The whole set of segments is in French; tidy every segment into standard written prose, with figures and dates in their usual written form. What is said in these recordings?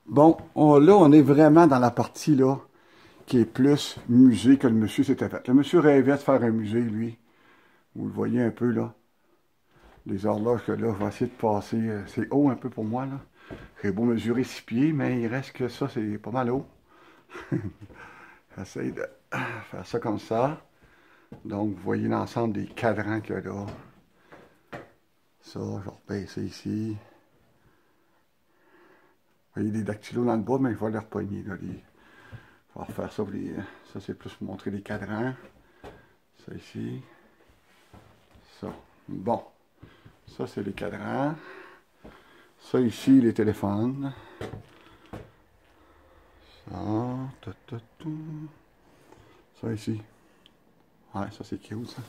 Bon, là, on est vraiment dans la partie, là, qui est plus musée que le monsieur s'était fait. Le monsieur rêvait de faire un musée, lui. Vous le voyez un peu, là. Les horloges, que là, je vais essayer de passer. C'est haut un peu pour moi, là. J'ai beau mesurer 6 pieds, mais il reste que ça, c'est pas mal haut. J'essaie de faire ça comme ça. Donc, vous voyez l'ensemble des cadrans qu'il y a là. Ça, je vais rebaisser ici. Vous voyez des dactylos dans le bas, mais je vais les repogner, là. Je vais refaire ça. Ça, c'est plus pour montrer les cadrans. Ça ici. Ça. Bon. Ça, c'est les cadrans. Ça ici, les téléphones. Ça. Ça ici. Ouais, ça c'est cute, ça.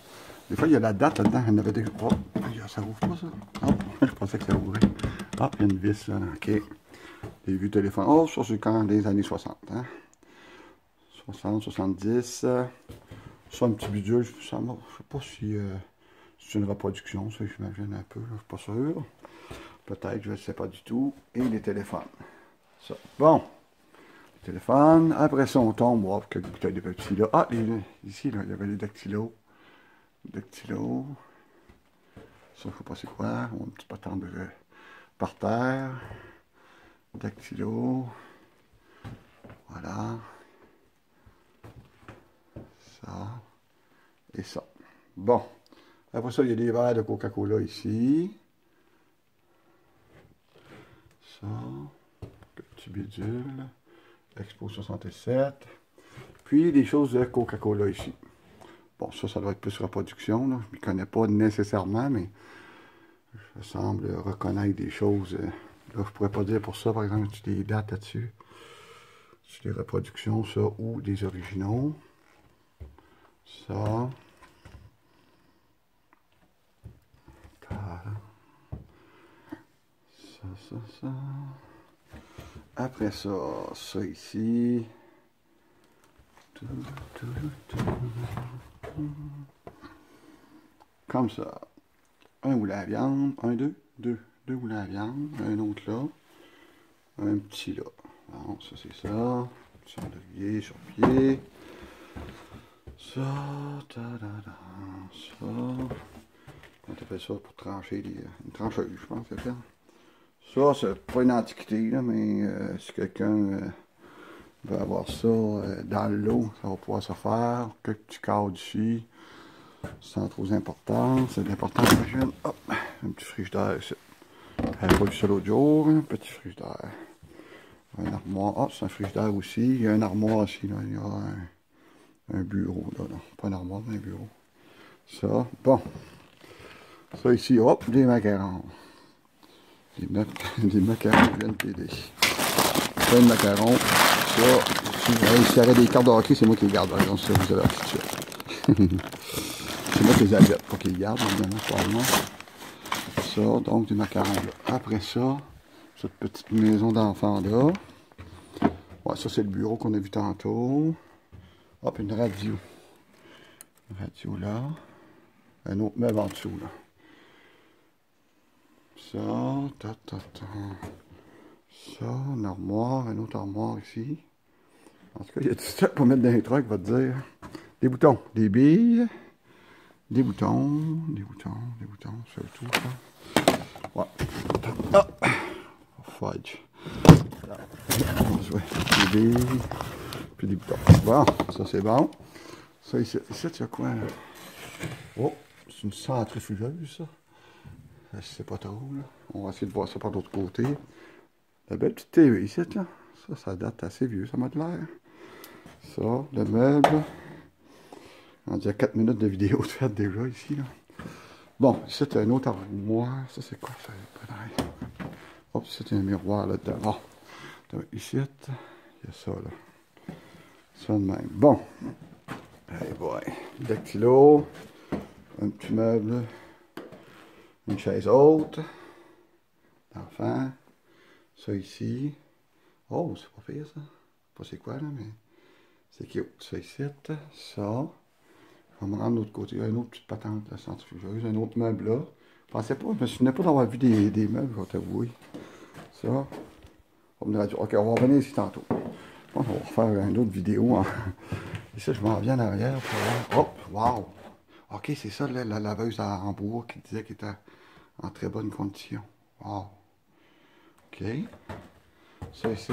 Des fois, il y a la date là-dedans. Il y en avait des... Oh, ça ouvre pas, ça. Oh, je pensais que ça ouvrait. Ah, il y a une vis, là. OK. Des vieux téléphones. Oh, ça, c'est quand des années 60, hein. 60, 70. Ça, un petit bidule. Ça, je sais pas si c'est une reproduction, ça, j'imagine un peu. Je suis pas sûr. Peut-être, je ne sais pas du tout. Et les téléphones. Ça. Bon. Les téléphones. Après ça, on tombe. Oh, quelques bouteilles de petits là. Ah, ici, là, il y avait les dactylos. Dactylos. Ça, je ne sais pas c'est quoi. On a un petit patente par terre. Dactylos. Voilà. Ça. Et ça. Bon. Après ça, il y a des verres de Coca-Cola ici. Ça. Le petit bidule. Expo 67. Puis des choses de Coca-Cola ici. Bon, ça doit être plus reproduction. Là. Je ne connais pas nécessairement, mais je semble reconnaître des choses. Là, je pourrais pas dire pour ça, par exemple, tu des dates là-dessus. C'est des reproductions, ça, ou des originaux. Ça. Ça. Après ça, ça ici. Comme ça. Un moulin à viande. Un, deux moulins à viande. Un autre là. Un petit là. Bon, ça c'est ça. Chandelier sur pied. Ça. Ça. On appelle ça pour trancher une trancheuse, je pense, c'est ça. Ça, c'est pas une antiquité, là, mais si quelqu'un veut avoir ça dans l'eau, ça va pouvoir se faire. Quelques petits cadres ici, sans trop d'importance. C'est de l'importance, j'imagine. Hop, un petit frigidaire ici. Elle n'a pas vu ça l'autre jour, un petit frigidaire. Un armoire. Ah, c'est un frigidaire aussi. Il y a un armoire ici, là. Il y a un bureau, là. Pas un armoire, mais un bureau. Ça, bon. Ça ici, hop, des macarons. Des macarons NPD. Plein de macarons. Ça, s'il y avait des cartes de hockey, c'est moi qui les garde. Par exemple, ça, vous avez acheté ça. C'est moi qui les achète, pas qu'ils les gardent, évidemment, probablement. Ça, donc des macarons là. Après ça, cette petite maison d'enfant là. Ouais, ça c'est le bureau qu'on a vu tantôt. Hop, une radio. Une radio là. Un autre meuble en dessous là. Ça, Ça, une armoire, une autre armoire ici. En tout cas, il y a tout ça pour mettre dans les trucs, va te dire. Des boutons, des billes, des boutons, c'est tout ça. Ouais. Ah! Fudge. Des billes, puis des boutons. Bon, ça c'est bon. Ça ici, tu as quoi là? Oh, c'est une centrifugeuse ça. Je sais pas trop là. On va essayer de voir ça par l'autre côté. La belle petite TV ici là. Ça date assez vieux, ça m'a de l'air. Ça, le meuble. On dit 4 minutes de vidéo de fait déjà ici là. Bon, ici c'est un autre armoire. Ça c'est quoi ça? Hop, c'est un miroir là-dedans. Bon, ici, il y a ça là. Ça de même. Bon. Hey boy. Dactylo. Un petit meuble. Une chaise haute. D'enfant. Ça ici. Oh, c'est pas pire ça. Pas c'est quoi là, mais c'est cute. Ça ici. Ça. Je vais me rendre de l'autre côté. Un autre petite patente, la centrifugeuse. Un autre meuble là. Je pensais pas, je me souvenais pas d'avoir vu des meubles, je vais t'avouer. Ça. Une radio. Ok, on va revenir ici tantôt. On va refaire une autre vidéo. Hein. Et ça, je m'en viens en arrière pour voir. Hop, wow! Ok, c'est ça, là, la laveuse en bois qui disait qu'elle était en très bonne condition. Wow! Ok. Ça, ici.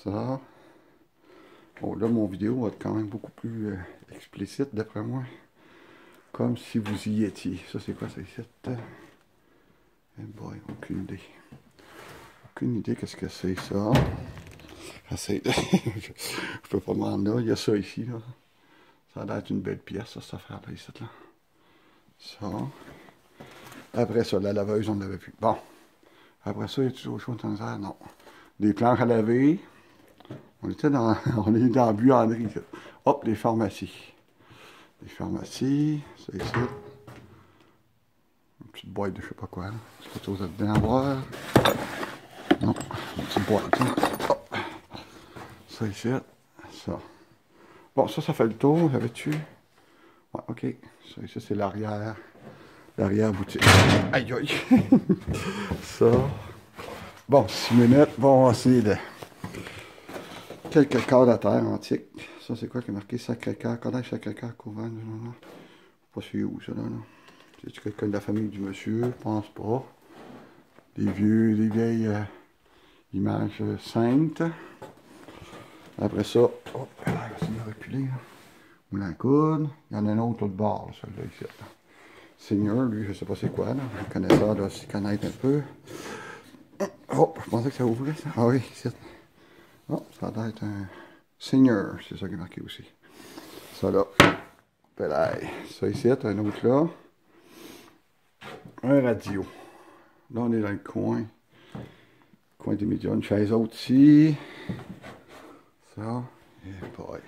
Ça. Bon, là, mon vidéo va être quand même beaucoup plus explicite, d'après moi. Comme si vous y étiez. Ça, c'est quoi, ça, ici? Eh boy, aucune idée. Aucune idée qu'est-ce que c'est, ça. J'essaie de... Je peux pas me rendre là. Il y a ça ici, là. Ça a l'air d'être une belle pièce, ça, cette affaire-là, ici, là. Ça. Après ça, la laveuse, on ne l'avait plus. Bon. Après ça, il y a toujours autre chose dans le non. Des planches à laver. On était dans... on est dans la buanderie, là. Hop, les pharmacies. Les pharmacies. Ça, ici. Une petite boîte de je sais pas quoi, là. C'est quelque chose là-dedans à voir. Non, une petite boîte, hein. Oh. Ça ici, ça. Bon, ça fait le tour, l'avais-tu? Ouais, ok. Ça ici, c'est l'arrière. L'arrière-boutique. Aïe, aïe. Ça. Bon, 6 minutes. Bon, on va essayer de... Quelques cadres à terre antiques. Ça, c'est quoi qui est marqué Sacré-Cœur? Collège Sacré-Cœur, couvent. Je sais pas c'est où, ça, là. C'est-tu quelqu'un de la famille du monsieur? Je pense pas. Des vieilles images saintes. Après ça, hop, là, c'est de reculer. Moulin à coude. Il y en a un autre autre bord, celui-là ici. Là. Seigneur, lui, je sais pas c'est quoi, là. Le connaisseur doit s'y connaître un peu. Oh, je pensais que ça ouvrait, ça. Ah oui, ici. Oh, ça doit être un Seigneur, c'est ça qui est marqué aussi. Ça là. Pélaille. Ça ici, un autre là. Un radio. Là, on est dans le coin. Coin des médias. Une chaise haute ici. Ça. Et boy.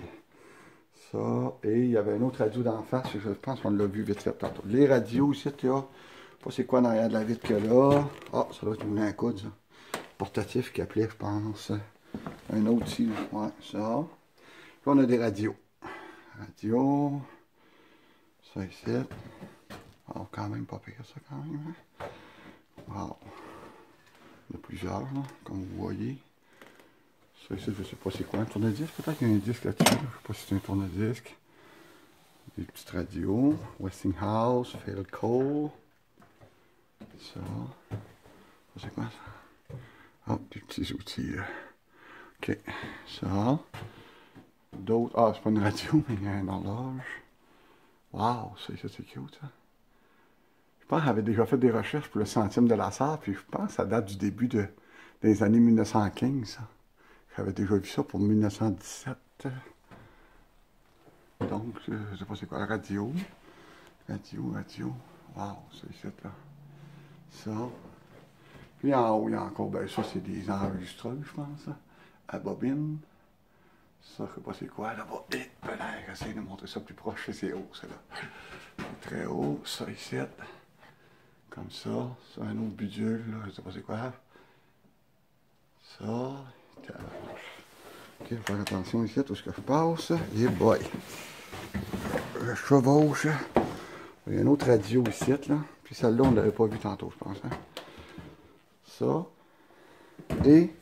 Ça. Et il y avait un autre radio d'en face. Je pense qu'on l'a vu vite fait tantôt. Les radios ici, là. Pas c'est quoi derrière de la vitre que là. Ah, ça doit être une coude, ça. Portatif qui appelait, je pense. Un autre ici. Ouais, ça. Là, on a des radios. Radio. Ça ici. Oh, quand même pas pire, ça, quand même. Hein? Wow. Il y en a plusieurs, là, comme vous voyez. Ça ici, je sais pas c'est quoi. Un tourne-disque, peut-être qu'il y a un disque là-dessus. Je sais pas si c'est un tourne-disque. Des petites radios. Westinghouse, Philco. Ça. Ça, c'est quoi, ça? Ah, des petits outils, là. OK. Ça. D'autres. Ah, c'est pas une radio, mais il y a une horloge. Wow, ça, c'est cute, ça. Je pense qu'elle avait déjà fait des recherches pour le centime de la sarre, puis je pense que ça date du début des années 1915, ça. J'avais déjà vu ça pour 1917. Donc, je sais pas c'est quoi, la radio. Radio. Wow, c'est ici, là. Ça. Puis en haut, il y a encore, ben ça, c'est des enregistreurs, je pense, ça. À bobine. Ça, je sais pas c'est quoi, là-bas. Et, ben là, j'essaie de montrer ça plus proche, c'est haut, c'est là. C'est très haut, ça ici. Comme ça. Ça, un autre bidule, là, je sais pas c'est quoi. Ça. Ok, je vais faire attention ici à tout ce que je passe. Et boy. Je chevauche. Il y a une autre radio ici, là. Puis celle-là, on ne l'avait pas vue tantôt, je pense. Hein. Ça. Et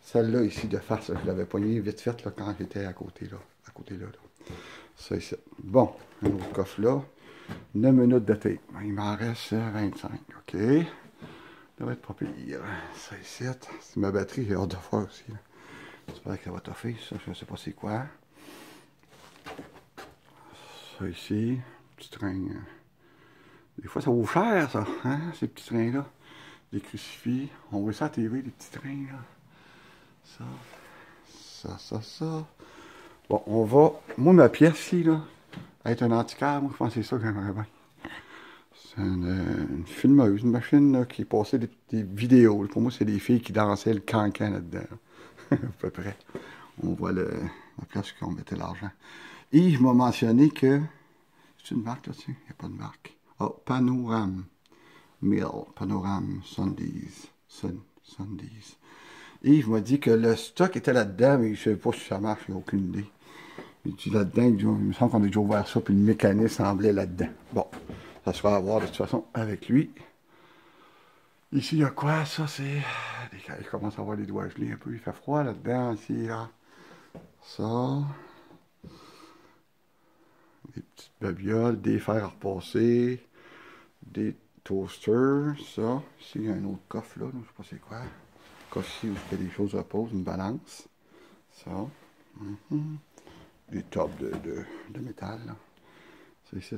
celle-là ici de face, je l'avais poignée vite fait là, quand j'étais à côté là. Ça ici. Bon, un autre coffre là. 9 minutes de tape. Il m'en reste 25. OK. Ça va être pas pire. Ça ici. C'est ma batterie, j'ai hâte de faire aussi. J'espère qu'elle va toffer. Ça, je sais pas c'est quoi. Ça ici. Petit train. Des fois, ça vaut cher, ça. Hein, ces petits trains-là. Des crucifix. On voit ça à la TV, les petits trains, là. Ça. Bon, on va... Moi, ma pièce, ici, là, être un antiquaire, moi, je pense que c'est ça que j'aimerais bien. C'est une filmeuse, une machine là, qui passait des vidéos. Pour moi, c'est des filles qui dansaient le cancan là-dedans. À peu près. On voit la place où on mettait l'argent. Yves m'a mentionné que... C'est une marque là-dessus? Il n'y a pas de marque. Oh, Panorama Mill. Panorama Sundays. Sundays. Yves m'a dit que le stock était là-dedans, mais je ne sais pas si ça marche, il n'y a aucune idée. Il dit là-dedans, il me semble qu'on a déjà ouvert ça, puis le mécanisme semblait là-dedans. Bon, ça sera à voir de toute façon avec lui. Ici, il y a quoi? Ça, c'est... Je commence à avoir les doigts gelés un peu. Il fait froid là-dedans, ici, là. Ça. Des petites babioles, des fers à repasser, des toasters, ça. Ici, il y a un autre coffre, là. Je sais pas c'est quoi. Coffre ici où il y a des choses reposent, une balance. Ça. Des tops de métal, là. C'est ici.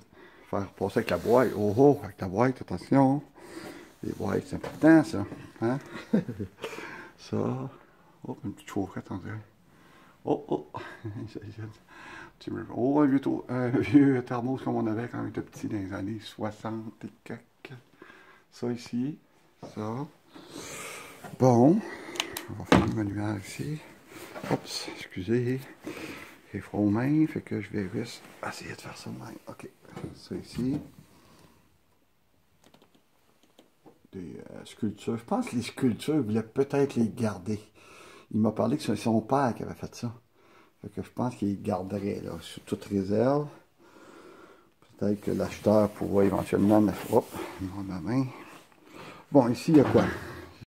Faire passer avec la boîte. Oh, oh, avec la boîte, attention. Les boîtes, c'est important, ça. Hein? Ça. Oh, une petite chaufferette en dirait. Oh, oh. Oh, un vieux thermos comme on avait quand on était petit dans les années 60 et quelques. Ça ici. Ça. Bon. On va faire le manuel ici. Oups, excusez. J'ai froid aux mains, fait que je vais juste essayer de faire ça de même. OK. Ça ici. Des sculptures. Je pense que les sculptures, il voulait peut-être les garder. Il m'a parlé que c'est son père qui avait fait ça. Fait que je pense qu'il garderait, là, sous toute réserve. Peut-être que l'acheteur pourra éventuellement... Hop, ma main. Bon, ici, il y a quoi?